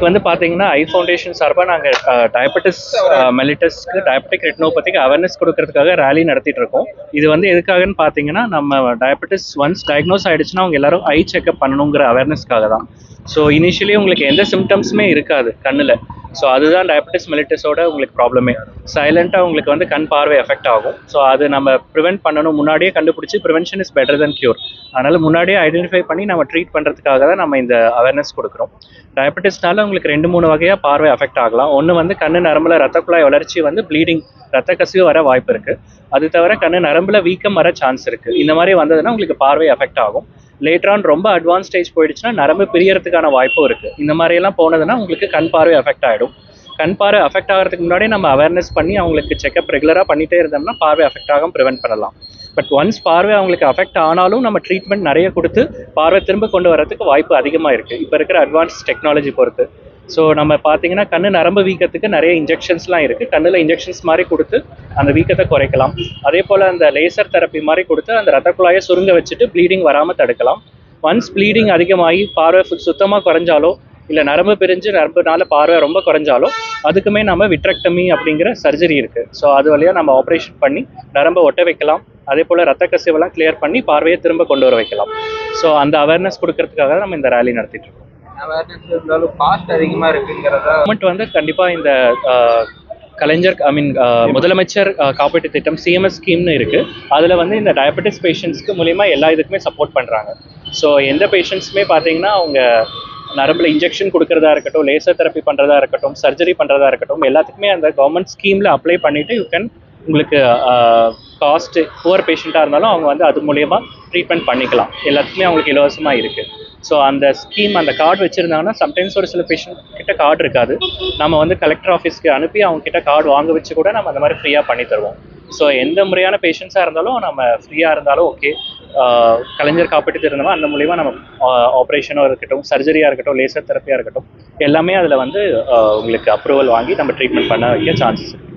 இன்னைக்கு வந்து பார்த்தீங்கன்னா ஐ ஃபவுண்டேஷன் சார்பாக நாங்கள் டயபெட்டிஸ் மெலிட்டஸ்க்கு டயபெட்டிக் ரெட்டினோபதிக்கு அவேர்னஸ் கொடுக்கறதுக்காக ரேலி நடத்திட்டு இருக்கோம். இது வந்து எதுக்காகன்னு பார்த்தீங்கன்னா நம்ம டயபெட்டிஸ் ஒன்ஸ் டயக்னோஸ் ஆயிடுச்சுன்னா அவங்க எல்லாரும் ஐ செக்அப் பண்ணணுங்கிற அவேர்னஸ்க்காக தான். ஸோ இனிஷியலி உங்களுக்கு எந்த சிம்டம்ஸுமே இருக்காது கண்ணில். ஸோ அதுதான் டயபெட்டிஸ் மெலிட்டஸோட உங்களுக்கு ப்ராப்ளமே. சைலண்ட்டாக உங்களுக்கு வந்து கண் பார்வை எஃபெக்ட் ஆகும். ஸோ அது நம்ம ப்ரிவென்ட் பண்ணணும், முன்னாடியே கண்டுபிடிச்சி prevention is better then cure. அதனால் முன்னாடியே ஐடென்டிஃபை பண்ணி நம்ம ட்ரீட் பண்ணுறதுக்காக தான் நம்ம இந்த அவேர்னஸ் கொடுக்குறோம். டயபெட்டிஸ்னால உங்களுக்கு 2-3 வகையாக பார்வை அஃபெக்ட் ஆகலாம். ஒன்று வந்து கண்ணு நரம்பில் ரத்த குழாய் வளர்ச்சி வந்து ப்ளீடிங், ரத்த கசிவு வர வாய்ப்பு இருக்குது. அது தவிர கண்ணு நரம்பில் வீக்கம் வர சான்ஸ் இருக்குது. இந்த மாதிரி வந்ததுன்னா உங்களுக்கு பார்வை அஃபெக்ட் ஆகும். லேட்டரான் ரொம்ப அட்வான்ஸ் ஸ்டேஜ் போயிடுச்சுன்னா நரம்பு பிரியறதுக்கான வாய்ப்பும் இருக்குது. இந்த மாதிரியெல்லாம் போனதுன்னா உங்களுக்கு கண் பார்வை அஃபெக்ட் ஆகிடும். கண் பார்வை அஃபெக்ட் ஆகிறதுக்கு முன்னாடி நம்ம அவேர்னஸ் பண்ணி அவங்களுக்கு செக்அப் ரெகுலராக பண்ணிகிட்டே இருந்தோம்னா பார்வை அஃபெக்ட் ஆகாமல் ப்ரிவென்ட் பண்ணலாம். பட் ஒன்ஸ் பார்வை அவங்களுக்கு அஃபெக்ட் ஆனாலும் நம்ம ட்ரீட்மெண்ட் நிறைய கொடுத்து பார்வை திரும்ப கொண்டு வரதுக்கு வாய்ப்பு அதிகமாக இருக்குது இப்போ இருக்கிற அட்வான்ஸ் டெக்னாலஜி பொறுத்து. ஸோ நம்ம பார்த்தீங்கன்னா கண்ணு நரம்பு வீக்கத்துக்கு நிறைய இன்ஜெக்ஷன்ஸ்லாம் இருக்குது. கண்ணில் இன்ஜெக்ஷன்ஸ் மாதிரி கொடுத்து அந்த வீக்கத்தை குறைக்கலாம். அதே போல் அந்த லேசர் தெரப்பி மாதிரி கொடுத்து அந்த ரத்த குழாயை சுருங்க வச்சுட்டு ப்ளீடிங் வராமல் தடுக்கலாம். ஒன்ஸ் ப்ளீடிங் அதிகமாகி பார்வை சுத்தமாக குறைஞ்சாலோ இல்லை நரம்பு பிரிஞ்சு நரம்புனால பார்வை ரொம்ப குறைஞ்சாலோ அதுக்குமே நம்ம விட்ரெக்டமி அப்படிங்கிற சர்ஜரி இருக்குது. ஸோ அது வழியாக நம்ம ஆப்ரேஷன் பண்ணி நரம்பை ஒட்ட வைக்கலாம். அதே போல் ரத்த கசிவெல்லாம் கிளியர் பண்ணி பார்வையை திரும்ப கொண்டு வர வைக்கலாம். ஸோ அந்த அவேர்னஸ் கொடுக்கறதுக்காக நம்ம இந்த ரேலி நடத்திட்டு இருக்கோம். அவேர்னஸ் இருந்தாலும் காஸ்ட் அதிகமாக இருக்குங்கிறத கவர்மெண்ட் வந்து கண்டிப்பாக இந்த கலைஞர் முதலமைச்சர் காப்பீட்டு திட்டம் சிஎம்எஸ் ஸ்கீம்னு இருக்குது. அதில் வந்து இந்த டயபெட்டிஸ் பேஷண்ட்ஸ்க்கு மூலிமா எல்லா இதுக்குமே சப்போர்ட் பண்ணுறாங்க. ஸோ எந்த பேஷண்ட்ஸுமே பார்த்தீங்கன்னா அவங்க நரம்பில் இன்ஜெக்ஷன் கொடுக்குறதா இருக்கட்டும், லேசர் தெரப்பி பண்ணுறதா இருக்கட்டும், சர்ஜரி பண்ணுறதா இருக்கட்டும், எல்லாத்துக்குமே அந்த கவர்மெண்ட் ஸ்கீமில் அப்ளை பண்ணிவிட்டு யூ கேன் உங்களுக்கு காஸ்ட்டு புவர் பேஷண்ட்டாக இருந்தாலும் அவங்க வந்து அது மூலயமா ட்ரீட்மெண்ட் பண்ணிக்கலாம். எல்லாத்துக்குமே அவங்களுக்கு இலவசமாக இருக்குது. ஸோ அந்த ஸ்கீம் அந்த கார்டு வச்சுருந்தாங்கன்னா சம்டைம்ஸ் ஒரு சில பேஷண்ட் கிட்ட கார்டு இருக்காது. நம்ம வந்து கலெக்டர் ஆஃபீஸ்க்கு அனுப்பி அவங்க கிட்ட கார்டு வாங்க வச்சு கூட நம்ம அந்த மாதிரி ஃப்ரீயாக பண்ணி தருவோம். ஸோ எந்த முறையான பேஷண்ட்ஸாக இருந்தாலும் நம்ம ஃப்ரீயாக இருந்தாலும் ஓகே. கலைஞர் காப்பீட்டு இருந்தோம்னா அந்த மூலிமா நம்ம ஆப்ரேஷனாக இருக்கட்டும், சர்ஜரியாக இருக்கட்டும், லேசர் தெரப்பியாக இருக்கட்டும், எல்லாமே அதில் வந்து உங்களுக்கு அப்ரூவல் வாங்கி நம்ம ட்ரீட்மெண்ட் பண்ண வைக்க சான்சஸ் இருக்குது.